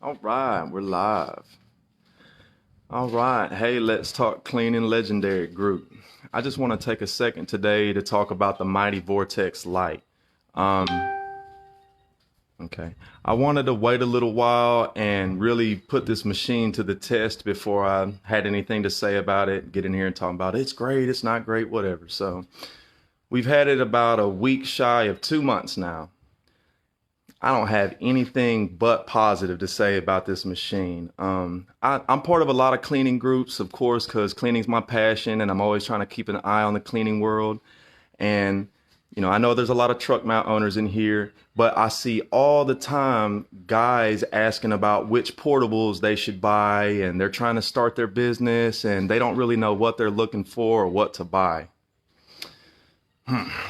All right, we're live. All right, hey, let's talk cleaning legendary group. I just want to take a second today to talk about the Mighty Vortex Lite. Um, okay, I wanted to wait a little while and really put this machine to the test before I had anything to say about it. Get in here and talk about it. It's great, it's not great, whatever. So we've had it about a week shy of 2 months now. I don't have anything but positive to say about this machine. I'm part of a lot of cleaning groups, of course, because cleaning's my passion, and I'm always trying to keep an eye on the cleaning world. And I know there's a lot of truck mount owners in here, but I see all the time guys asking about which portables they should buy, and they're trying to start their business, and they don't really know what they're looking for or what to buy.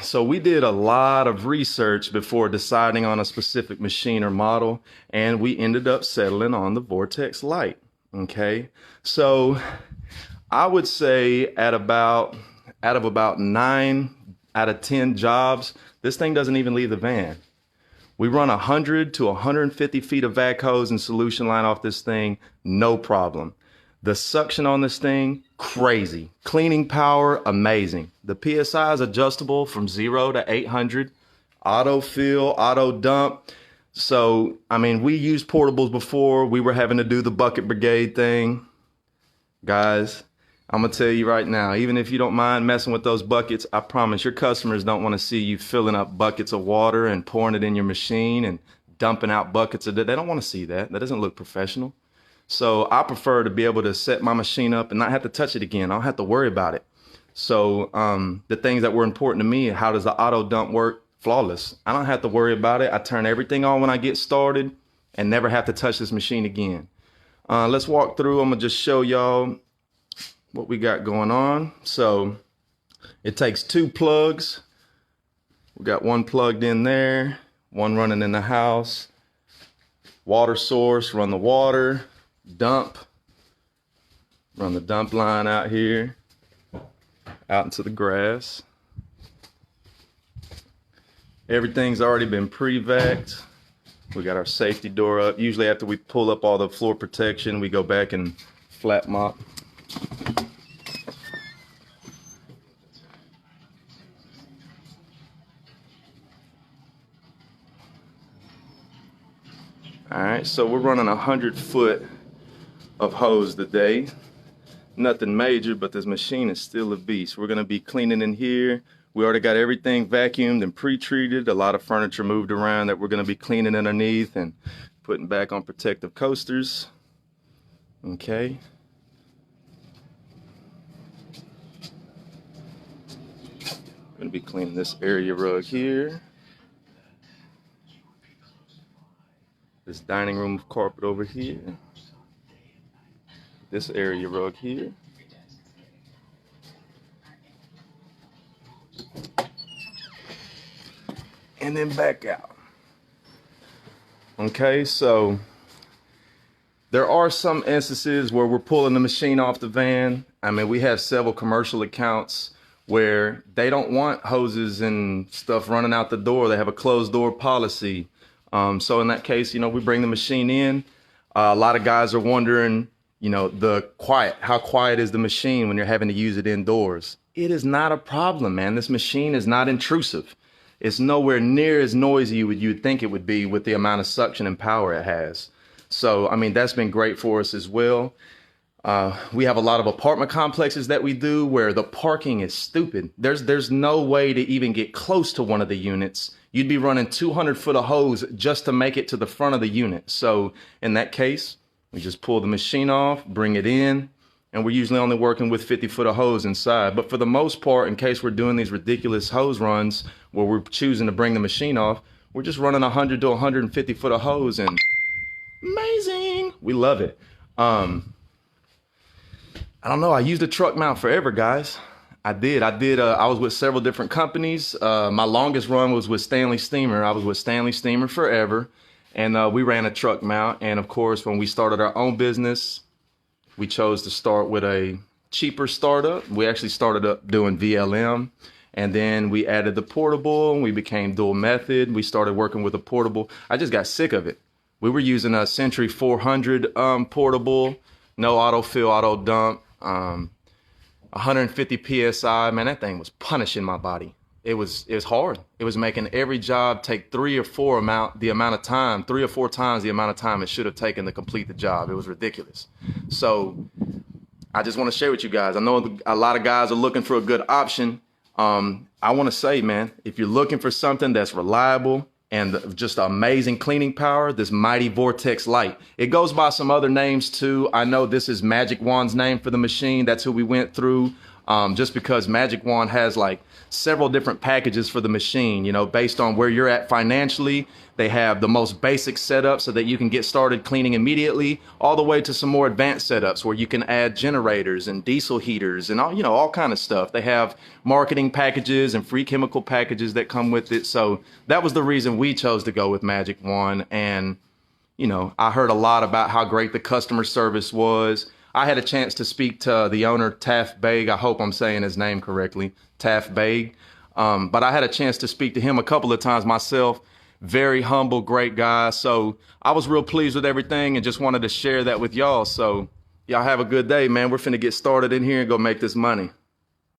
So we did a lot of research before deciding on a specific machine or model, and we ended up settling on the Vortex Lite. Okay, so I would say out of about 9 out of 10 jobs, this thing doesn't even leave the van. We run 100 to 150 feet of vac hose and solution line off this thing, no problem. The suction on this thing, crazy. Cleaning power, amazing. The PSI is adjustable from 0 to 800. Auto fill, auto dump. So, we used portables before. We were having to do the bucket brigade thing. Guys, I'm going to tell you right now, even if you don't mind messing with those buckets, I promise your customers don't want to see you filling up buckets of water and pouring it in your machine and dumping out buckets of it. They don't want to see that. That doesn't look professional. So I prefer to be able to set my machine up and not have to touch it again. I don't have to worry about it. So the things that were important to me, how does the auto dump work? Flawless. I don't have to worry about it. I turn everything on when I get started and never have to touch this machine again. Let's walk through. I'm going to just show y'all what we got going on. So it takes 2 plugs. We got one plugged in there, one running in the house. Water source, run the water. Dump, run the dump line out here, out into the grass. Everything's already been pre-vaxed. We got our safety door up. Usually after we pull up all the floor protection, we go back and flat mop. All right, so we're running 100 foot of hose today. Nothing major, but this machine is still a beast. We're gonna be cleaning in here. We already got everything vacuumed and pre-treated. A lot of furniture moved around that we're gonna be cleaning underneath and putting back on protective coasters. Okay. We're gonna be cleaning this area rug here. This dining room carpet over here. This area rug here. And then back out. Okay, so there are some instances where we're pulling the machine off the van. We have several commercial accounts where they don't want hoses and stuff running out the door. They have a closed door policy. So in that case, we bring the machine in. A lot of guys are wondering, how quiet is the machine when you're having to use it indoors? It is not a problem, man. This machine is not intrusive. It's nowhere near as noisy as you'd think it would be with the amount of suction and power it has. So, that's been great for us as well. We have a lot of apartment complexes that we do where the parking is stupid. There's no way to even get close to one of the units. You'd be running 200 foot of hose just to make it to the front of the unit. So in that case, we just pull the machine off, bring it in, and we're usually only working with 50 foot of hose inside. But for the most part, in case we're doing these ridiculous hose runs where we're choosing to bring the machine off, we're just running 100 to 150 foot of hose, and amazing. We love it. I don't know. I used a truck mount forever, guys. I did. I was with several different companies. My longest run was with Stanley Steamer. I was with Stanley Steamer forever. And we ran a truck mount. And of course, when we started our own business, we chose to start with a cheaper startup. We actually started up doing VLM. And then we added the portable and we became dual method. We started working with a portable. I just got sick of it. We were using a Century 400 portable, no autofill, auto dump, 150 psi. Man, that thing was punishing my body. It was hard. It was making every job take three or four times the amount of time it should have taken to complete the job. It was ridiculous. So I just want to share with you guys. I know a lot of guys are looking for a good option. I want to say, man, if you're looking for something that's reliable and just amazing cleaning power, this Mighty Vortex Lite. It goes by some other names too. I know this is Magic Wand's name for the machine. That's who we went through. Just because Magic Wand has like several different packages for the machine, you know, based on where you're at financially. They have the most basic setup so that you can get started cleaning immediately, all the way to some more advanced setups where you can add generators and diesel heaters and all, you know, all kind of stuff. They have marketing packages and free chemical packages that come with it. So that was the reason we chose to go with Magic Wand. And, you know, I heard a lot about how great the customer service was. I had a chance to speak to the owner, Taff Baig. I hope I'm saying his name correctly, Taff Baig. But I had a chance to speak to him a couple of times myself. Very humble, great guy. So I was real pleased with everything and just wanted to share that with y'all. So y'all have a good day, man. We're finna get started in here and go make this money.